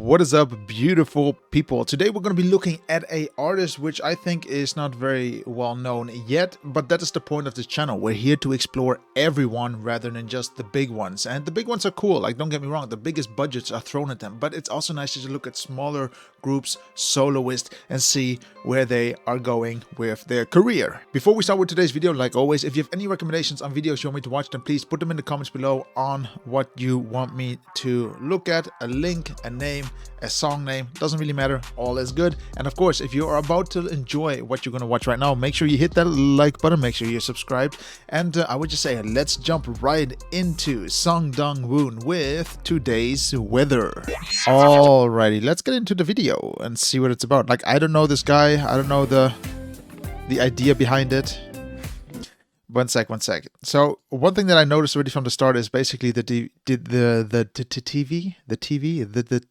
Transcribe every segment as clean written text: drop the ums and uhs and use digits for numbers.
What is up, beautiful people? Today we're going to be looking at a artist which I think is not very well known yet, but that is the point of this channel. We're here to explore everyone rather than just the big ones. And the big ones are cool, like don't get me wrong, the biggest budgets are thrown at them, but it's also nice to look at smaller groups, soloists, and see where they are going with their career. Before we start with today's video, like always, if you have any recommendations on videos you want me to watch, then please put them in the comments below on what you want me to look at. A link, a name, a song name, doesn't really matter, all is good. And of course, if you are about to enjoy what you're going to watch right now, make sure you hit that like button, make sure you're subscribed, and I would just say let's jump right into WOON with today's weather. Alrighty, let's get into the video and see what it's about. Like, I don't know this guy, I don't know the idea behind it. One sec. So one thing that I noticed already from the start is basically the TV,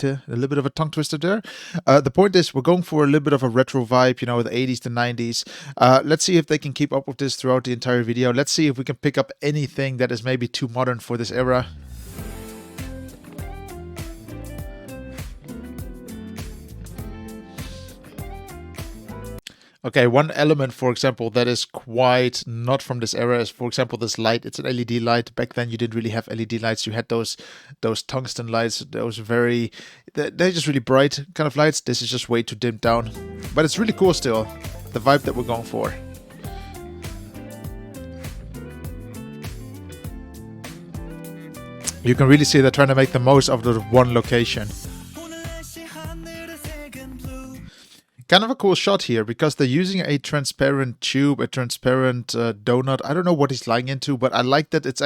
a little bit of a tongue twister there. The point is we're going for a little bit of a retro vibe, you know, the 80s, the 90s. Let's see if they can keep up with this throughout the entire video. Let's see if we can pick up anything that is maybe too modern for this era. Okay, one element, for example, that is quite not from this era is, for example, this light. It's an LED light. Back then, you didn't really have LED lights. You had those tungsten lights. Those they're just really bright kind of lights. This is just way too dimmed down. But it's really cool still, the vibe that we're going for. You can really see they're trying to make the most of the one location. Kind of a cool shot here because they're using a transparent tube, a transparent donut. I don't know what he's lying into, but I like that it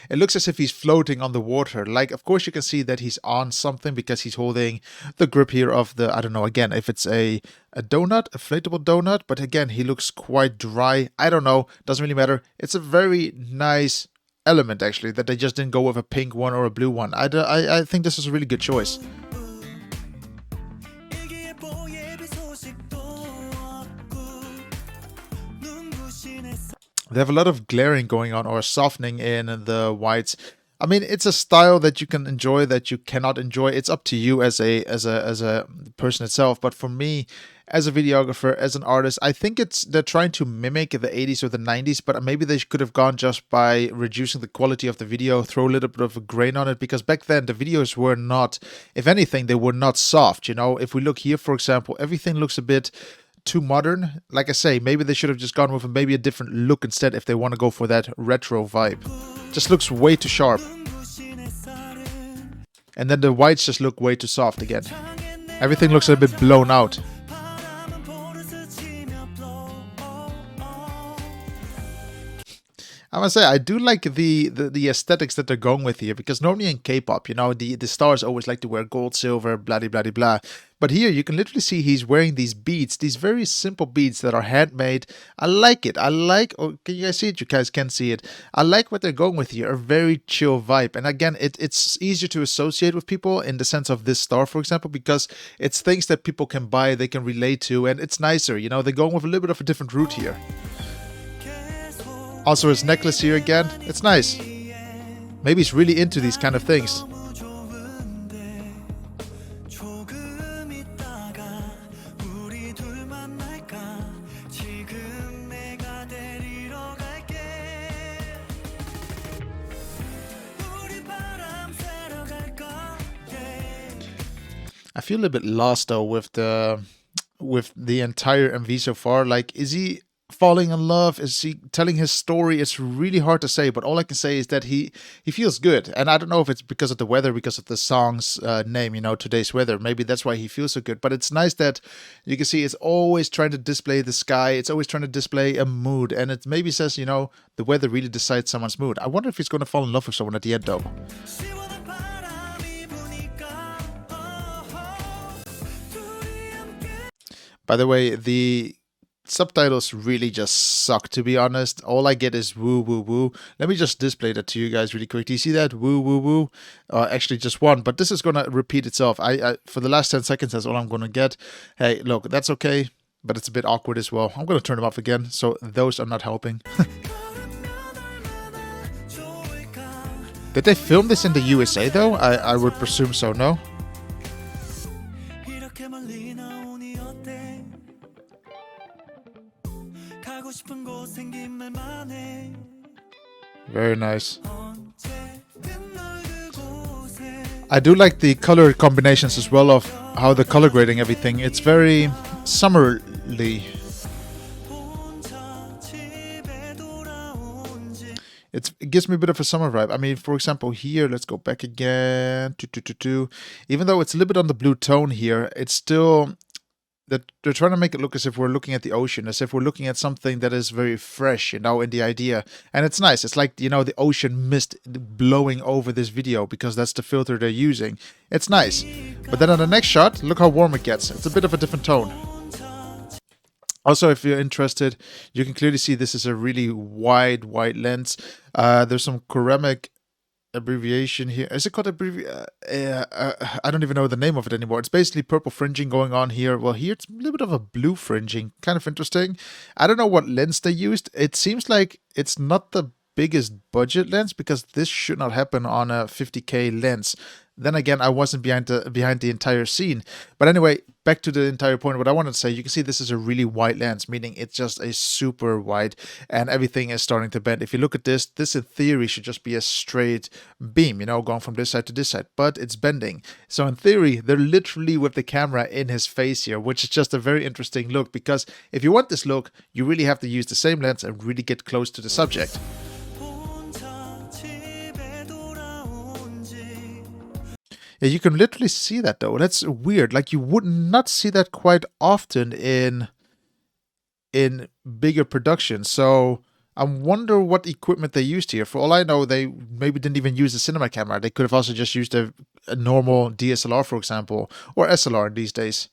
looks as if he's floating on the water. Like, of course you can see that he's on something because he's holding the grip here of the, I don't know, again, if it's a donut, a inflatable donut, but again, he looks quite dry. I don't know, doesn't really matter. It's a very nice element actually that they just didn't go with a pink one or a blue one. I think this is a really good choice. They have a lot of glaring going on or softening in the whites. I mean, it's a style that you can enjoy, that you cannot enjoy. It's up to you as a person itself. But for me, as a videographer, as an artist, I think they're trying to mimic the 80s or the 90s, but maybe they could have gone just by reducing the quality of the video, throw a little bit of a grain on it, because back then the videos were not, if anything, they were not soft. You know, if we look here, for example, everything looks a bit too modern. Like I say, maybe they should have just gone with maybe a different look instead if they want to go for that retro vibe. Just looks way too sharp. And then the whites just look way too soft again. Everything looks a bit blown out. I must say, I do like the aesthetics that they're going with here, because normally in K-pop, you know, the stars always like to wear gold, silver, blah, blah, blah, blah. But here you can literally see he's wearing these beads, these very simple beads that are handmade. I like it. Oh, can you guys see it? You guys can see it. I like what they're going with here, a very chill vibe. And again, it's easier to associate with people in the sense of this star, for example, because it's things that people can buy, they can relate to, and it's nicer. You know, they're going with a little bit of a different route here. Also his necklace here again, it's nice. Maybe he's really into these kind of things. I feel a little bit lost though with the entire MV so far. Like, is he falling in love? Is he telling his story? It's really hard to say, but all I can say is that he feels good. And I don't know if it's because of the weather, because of the song's name, you know, Today's Weather. Maybe that's why he feels so good. But it's nice that you can see it's always trying to display the sky. It's always trying to display a mood. And it maybe says, you know, the weather really decides someone's mood. I wonder if he's going to fall in love with someone at the end though. By the way, the subtitles really just suck, to be honest. All I get is woo woo woo. Let me just display that to you guys really quick. Do you see that? Woo woo woo. Actually just one, but this is gonna repeat itself. I for the last 10 seconds, that's all I'm gonna get. Hey, look, that's okay, but it's a bit awkward as well. I'm gonna turn them off again, so those are not helping. Did they film this in the USA though? I would presume so, no? Very nice. I do like the color combinations as well of how the color grading everything. It's very summerly. It gives me a bit of a summer vibe. I mean, for example, here, let's go back again. Even though it's a little bit on the blue tone here, it's still... They're trying to make it look as if we're looking at the ocean, as if we're looking at something that is very fresh, you know, in the idea. And it's nice. It's like, you know, the ocean mist blowing over this video because that's the filter they're using. It's nice. But then on the next shot, look how warm it gets. It's a bit of a different tone. Also, if you're interested, you can clearly see this is a really wide lens. There's some ceramic abbreviation here. Is it called I don't even know the name of it anymore. It's basically purple fringing going on here. Well, here it's a little bit of a blue fringing. Kind of interesting. I don't know what lens they used. It seems like it's not the biggest budget lens because this should not happen on a 50K lens. Then again, I wasn't behind the entire scene. But anyway, back to the entire point. What I wanted to say, you can see this is a really wide lens, meaning it's just a super wide and everything is starting to bend. If you look at this in theory should just be a straight beam, you know, going from this side to this side, but it's bending. So in theory, they're literally with the camera in his face here, which is just a very interesting look because if you want this look, you really have to use the same lens and really get close to the subject. Yeah, you can literally see that though. That's weird. Like you would not see that quite often in bigger productions. So I wonder what equipment they used here. For all I know, they maybe didn't even use a cinema camera. They could have also just used a normal DSLR, for example, or SLR these days.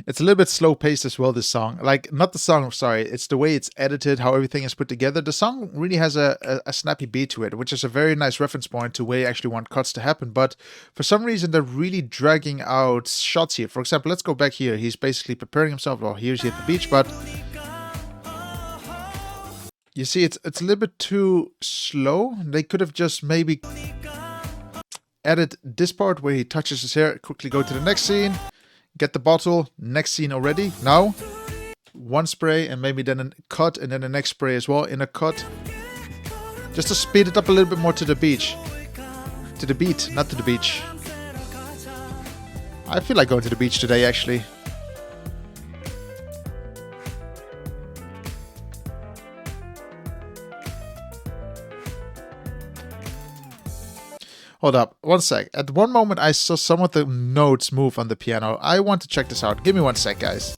It's a little bit slow paced as well, this song. Like, not the song, sorry, it's the way it's edited, how everything is put together. The song really has a snappy beat to it, which is a very nice reference point to where you actually want cuts to happen. But for some reason, they're really dragging out shots here. For example, let's go back here. He's basically preparing himself. Well, here's he at the beach, but you see, it's a little bit too slow. They could have just maybe added this part where he touches his hair, quickly go to the next scene. Get the bottle, next scene already. Now, one spray and maybe then a cut and then the next spray as well in a cut. Just to speed it up a little bit more to the beach. To the beat, not to the beach. I feel like going to the beach today actually. Hold up, one sec. At one moment I saw some of the notes move on the piano. I want to check this out. Give me one sec, guys.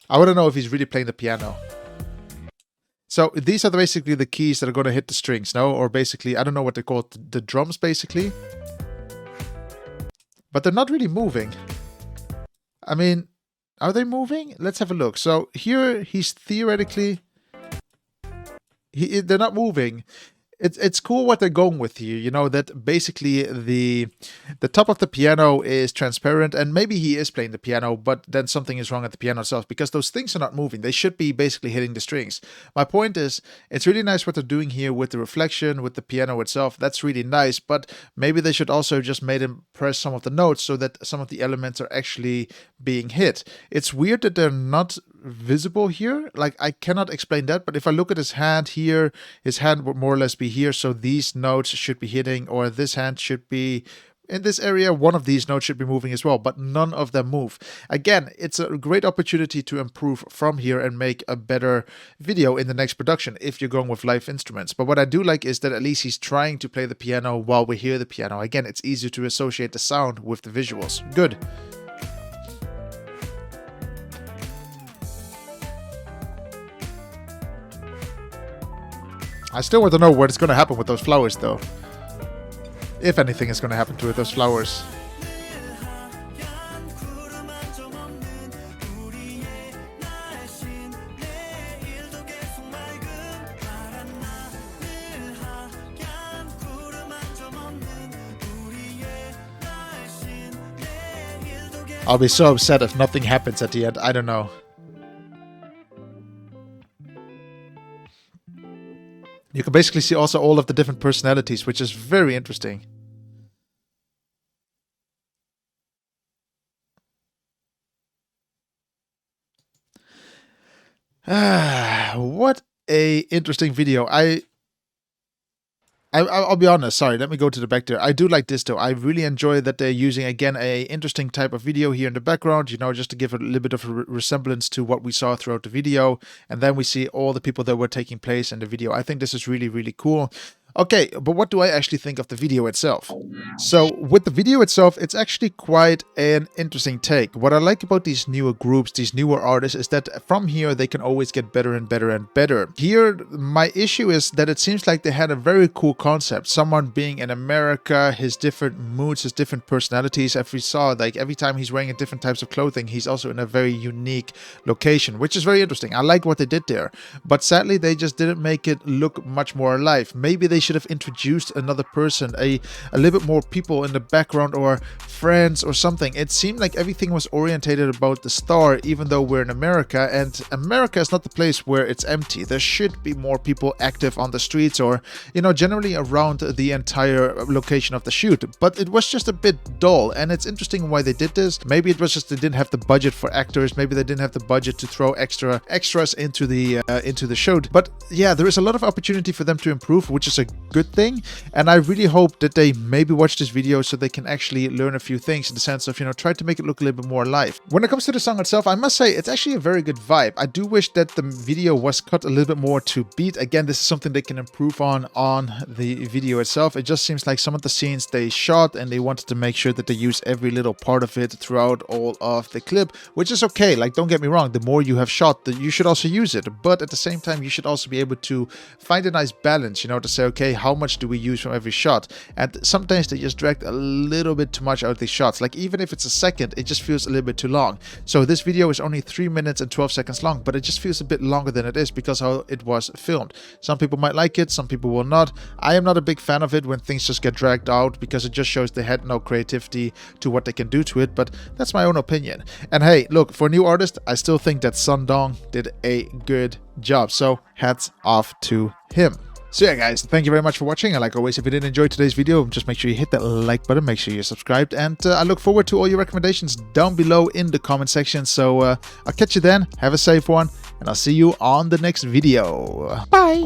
I want to know if he's really playing the piano. So these are basically the keys that are going to hit the strings, no? Or basically, I don't know what they're called, the drums basically. But they're not really moving. I mean, are they moving? Let's have a look. So here he's theoretically... they're not moving. It's cool what they're going with here, you know, that basically the top of the piano is transparent and maybe he is playing the piano, but then something is wrong at the piano itself because those things are not moving. They should be basically hitting the strings. My point is, it's really nice what they're doing here with the reflection, with the piano itself. That's really nice, but maybe they should also just made him press some of the notes so that some of the elements are actually being hit. It's weird that they're not visible here. Like, I cannot explain that, but if I look at his hand here, his hand would more or less be here, so these notes should be hitting, or this hand should be in this area. One of these notes should be moving as well, but none of them move. Again, it's a great opportunity to improve from here and make a better video in the next production if you're going with live instruments. But what I do like is that at least he's trying to play the piano while we hear the piano. Again, it's easier to associate the sound with the visuals. Good. I still want to know what is going to happen with those flowers, though. If anything is going to happen to those flowers. I'll be so upset if nothing happens at the end. I don't know. You can basically see also all of the different personalities, which is very interesting. What a interesting video. I'll be honest, sorry, let me go to the back there. I do like this though. I really enjoy that they're using, again, a interesting type of video here in the background, you know, just to give a little bit of a resemblance to what we saw throughout the video. And then we see all the people that were taking place in the video. I think this is really, really cool. Okay, but what do I actually think of the video itself? So with the video itself, it's actually quite an interesting take. What I like about these newer groups, these newer artists, is that from here they can always get better and better and better. Here, my issue is that it seems like they had a very cool concept. Someone being in America, his different moods, his different personalities. As we saw, like every time he's wearing different types of clothing, he's also in a very unique location, which is very interesting. I like what they did there. But sadly, they just didn't make it look much more alive. Maybe they should have introduced another person, a little bit more people in the background or friends or something. It seemed like everything was orientated about the star, even though we're in America, and America is not the place where it's empty. There should be more people active on the streets or, you know, generally around the entire location of the shoot. But it was just a bit dull, and it's interesting why they did this. Maybe it was just they didn't have the budget for actors. Maybe they didn't have the budget to throw extras into the show. But yeah, there is a lot of opportunity for them to improve, which is a good thing, and I really hope that they maybe watch this video so they can actually learn a few things in the sense of, you know, try to make it look a little bit more alive. When it comes to the song itself, I must say it's actually a very good vibe. I do wish that the video was cut a little bit more to beat. Again, this is something they can improve on the video itself. It just seems like some of the scenes they shot and they wanted to make sure that they use every little part of it throughout all of the clip, which is okay. Like, don't get me wrong, the more you have shot, you should also use it, but at the same time you should also be able to find a nice balance, you know, to say, okay, how much do we use from every shot? And sometimes they just dragged a little bit too much out of these shots. Like, even if it's a second, it just feels a little bit too long. So this video is only 3 minutes and 12 seconds long, but it just feels a bit longer than it is because how it was filmed. Some people might like it, some people will not. I am not a big fan of it when things just get dragged out because it just shows they had no creativity to what they can do to it, but that's my own opinion. And hey, look, for a new artist, I still think that Sundong did a good job, so hats off to him. So yeah, guys, thank you very much for watching. And like always, if you did enjoy today's video, just make sure you hit that like button, make sure you're subscribed, and I look forward to all your recommendations down below in the comment section. So I'll catch you then, have a safe one, and I'll see you on the next video. Bye!